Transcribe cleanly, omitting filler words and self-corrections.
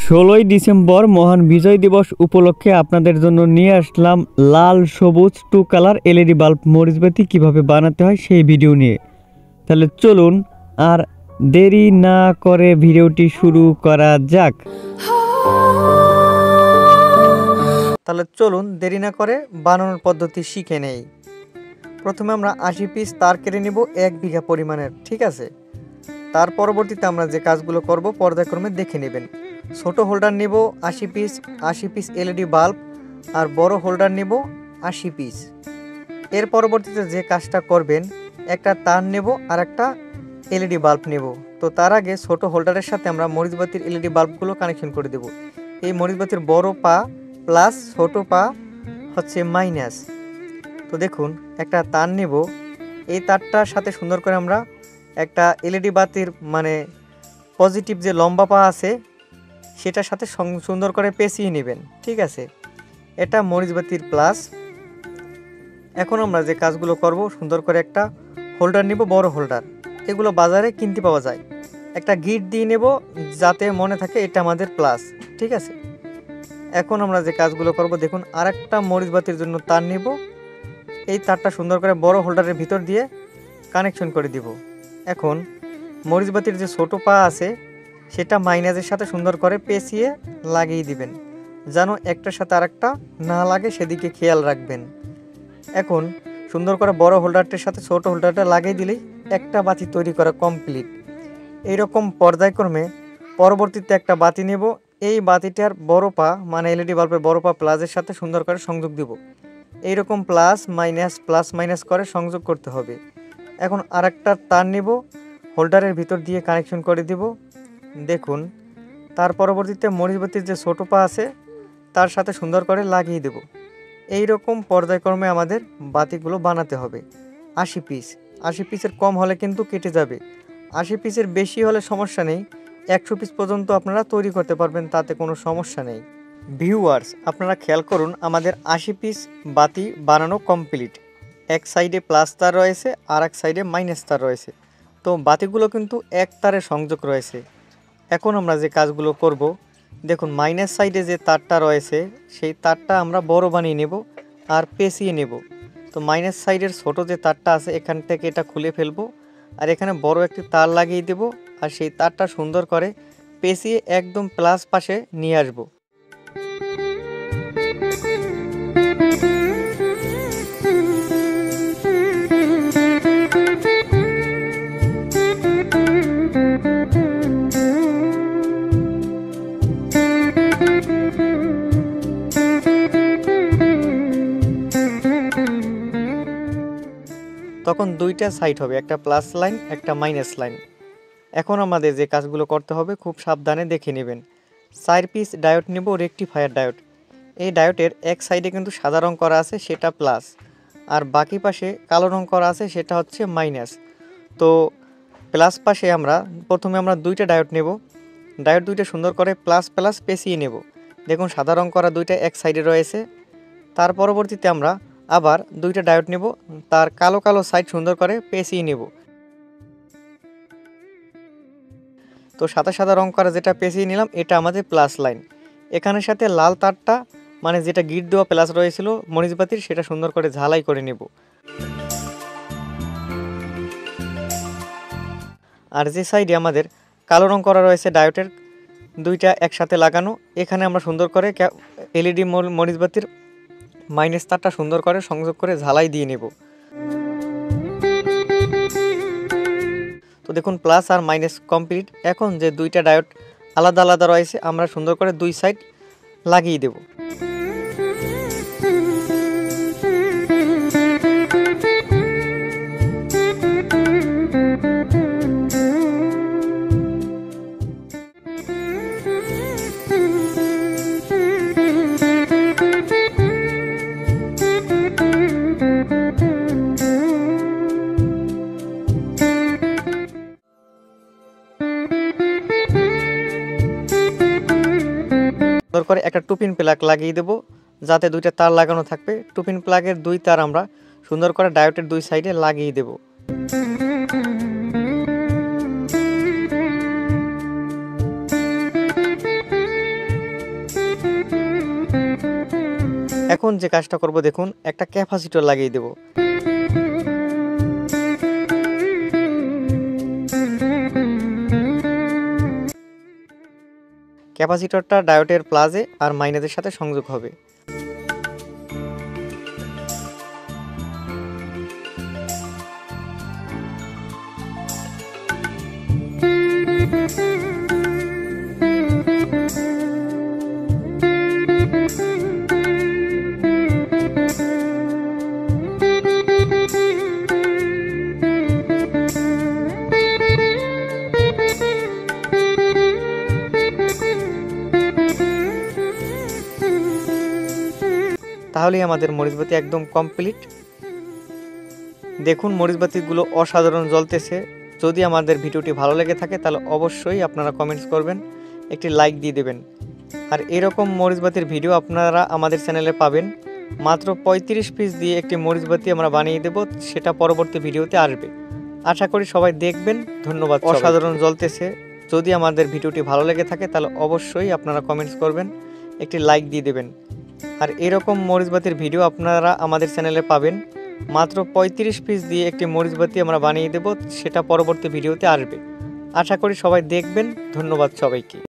16 December মহান বিজয় দিবস উপলক্ষে আপনাদের জন্য নিয়ে আসলাম লাল সবুজ 2 কালার এলইডি বাল্ব মরিচবাতি কিভাবে বানাতে হয় সেই ভিডিও নিয়ে। তাহলে চলুন আর দেরি না করে ভিডিওটি শুরু করা যাক। তাহলে চলুন দেরি না করে বানানোর পদ্ধতি শিখে নেই। প্রথমে আমরা 80 পিস তার কেটে নিব 1 বিঘা পরিমাণের, ঠিক আছে। তার পরবর্তীতে আমরা যে কাজগুলো করব পর্যায়ক্রমে দেখে নেবেন। ছোট হোল্ডার নিব 80 পিস এলইডি বাল্ব, আর বড় হোল্ডার নিব 80 পিস। এর পরবর্তীতে যে কাজটা করবেন, একটা তার নেব আর একটা এলইডি বাল্ব নেব। তো তার আগে ছোট হোল্ডারের সাথে আমরা মরিচবাতির এলইডি বাল্বগুলো কানেকশন করে দেব। এই মরিচবাতির বড় পা প্লাস ছোট পা হচ্ছে মাইনাস। তো দেখুন একটা তার নেব, এই তারটার সাথে সুন্দর করে আমরা একটা এলইডি বাতির মানে পজিটিভ যে লম্বা পা আছে সেটার সাথে সুন্দর করে পেঁচিয়ে নেবেন, ঠিক আছে। এটা মরিচবাতির প্লাস। এখন আমরা যে কাজগুলো করব, সুন্দর করে একটা হোল্ডার নিব, বড় হোল্ডার, এগুলো বাজারে কিনতে পাওয়া যায়। একটা গিট দিয়ে নেব যাতে মনে থাকে এটা আমাদের প্লাস, ঠিক আছে। এখন আমরা যে কাজগুলো করব দেখুন, আর একটা মরিচবাতির জন্য তার নিব, এই তারটা সুন্দর করে বড় হোল্ডারের ভিতর দিয়ে কানেকশন করে দিব। এখন মরিচবাতির যে ছোট পা আছে সেটা মাইনাসের সাথে সুন্দর করে পেঁচিয়ে লাগিয়ে দিবেন, যেন একটার সাথে আরেকটা না লাগে সেদিকে খেয়াল রাখবেন। এখন সুন্দর করে বড় হোল্ডারটির সাথে ছোট হোল্ডারটা লাগিয়ে দিলেই একটা বাতি তৈরি করা কমপ্লিট। এইরকম পর্যায়ক্রমে পরবর্তীতে একটা বাতি নেব, এই বাতিটার বড় পা মানে এলইডি বাল্বের বড় পা প্লাসের সাথে সুন্দর করে সংযোগ দিব। এইরকম প্লাস মাইনাস করে সংযোগ করতে হবে। এখন আরেকটা তার নিব, হোল্ডারের ভিতর দিয়ে কানেকশন করে দিব। দেখুন তার পরবর্তীতে মরিচবাতির যে ছোটো পা আছে তার সাথে সুন্দর করে লাগিয়ে দেব। এই রকম পর্যায়ক্রমে আমাদের বাতিগুলো বানাতে হবে। 80 পিসের কম হলে কিন্তু কেটে যাবে, 80 পিসের বেশি হলে সমস্যা নেই, 100 পিস পর্যন্ত আপনারা তৈরি করতে পারবেন, তাতে কোনো সমস্যা নেই। ভিউয়ার্স, আপনারা খেয়াল করুন, আমাদের 80 পিস বাতি বানানো কমপ্লিট। এক সাইডে প্লাস তার রয়েছে আর এক সাইডে মাইনাস তার রয়েছে। তো বাতিগুলো কিন্তু এক তারে সংযোগ রয়েছে। এখন আমরা যে কাজগুলো করব দেখুন, মাইনাস সাইডে যে তারটা রয়েছে সেই তারটা আমরা বড় বানিয়ে নেব আর পেঁচিয়ে নেব। তো মাইনাস সাইডের ছোট যে তারটা আছে এখান থেকে এটা খুলে ফেলবো, আর এখানে বড় একটি তার লাগিয়ে দেব, আর সেই তারটা সুন্দর করে পেঁচিয়ে একদম প্লাস পাশে নিয়ে আসবো। তখন দুইটা সাইড হবে, একটা প্লাস লাইন একটা মাইনাস লাইন। এখন আমাদের যে কাজগুলো করতে হবে খুব সাবধানে দেখে নেবেন। 4 পিস ডায়োড নেব, রেকটিফায়ার ডায়োড। এই ডায়োডের এক সাইডে কিন্তু সাদা রং করা আছে সেটা প্লাস, আর বাকি পাশে কালো রং করা আছে সেটা হচ্ছে মাইনাস। তো প্লাস পাশে প্রথমে আমরা দুইটা ডায়োড নেব, ডায়োড দুইটা সুন্দর করে প্লাস প্লাস পেঁচিয়ে নেব। দেখুন সাদা রং করা দুইটা এক সাইডে রয়েছে। তার পরবর্তীতে আমরা আবার দুইটা ডায়োড নেব, তার কালো কালো সাইড সুন্দর করে পেঁচিয়ে নেব। তো সাদা সাদা রং করা যেটা পেঁচিয়ে নিলাম এটা আমাদের প্লাস লাইন। এখানের সাথে লাল তারটা মানে যেটা গিট দেওয়া প্লাস রয়েছিল মরিচবাতির সেটা সুন্দর করে ঝালাই করে নেব। আর যে সাইডে আমাদের কালো রং করা রয়েছে ডায়োডের দুইটা একসাথে লাগানো, এখানে আমরা সুন্দর করে এলইডি মরিচবাতির মাইনাস তারটা সুন্দর করে সংযোগ করে ঝালাই দিয়ে নেব। তো দেখুন প্লাস আর মাইনাস কমপ্লিট। এখন যে দুইটা ডায়োড আলাদা আলাদা রয়েছে আমরা সুন্দর করে দুই সাইড লাগিয়ে দেব। সুন্দর করে একটা টুপিন প্লাগ লাগিয়ে দেব, যাতে দুইটা তার লাগানো থাকবে। টুপিন প্লাগের দুই তার আমরা সুন্দর করে ডায়োডের দুই সাইডে লাগিয়ে দেব। এখন যে কাজটা করব দেখুন, একটা ক্যাপাসিটর লাগিয়ে দেব। ক্যাপাসিটরটা ডায়োডের প্লাসে আর মাইনাসের সাথে সংযোগ হবে। তাহলেই আমাদের মরিচবাতি একদম কমপ্লিট। দেখুন মরিচবাতিগুলো অসাধারণ জ্বলতেছে। যদি আমাদের ভিডিওটি ভালো লেগে থাকে তাহলে অবশ্যই আপনারা কমেন্টস করবেন, একটি লাইক দিয়ে দেবেন। আর এরকম মরিচবাতির ভিডিও আপনারা আমাদের চ্যানেলে পাবেন। মাত্র 35 পিস দিয়ে একটি মরিচবাতি আমরা বানিয়ে দেব, সেটা পরবর্তী ভিডিওতে আসবে। আশা করি সবাই দেখবেন। ধন্যবাদ। অসাধারণ জ্বলতেছে। যদি আমাদের ভিডিওটি ভালো লেগে থাকে তাহলে অবশ্যই আপনারা কমেন্টস করবেন, একটি লাইক দিয়ে দেবেন। আর এরকম মরিচবাতির ভিডিও আপনারা আমাদের চ্যানেলে পাবেন। মাত্র 35 পিস দিয়ে একটি মরিচবাতি আমরা বানিয়ে দেব, সেটা পরবর্তী ভিডিওতে আসবে। আশা করি সবাই দেখবেন। ধন্যবাদ সবাইকে।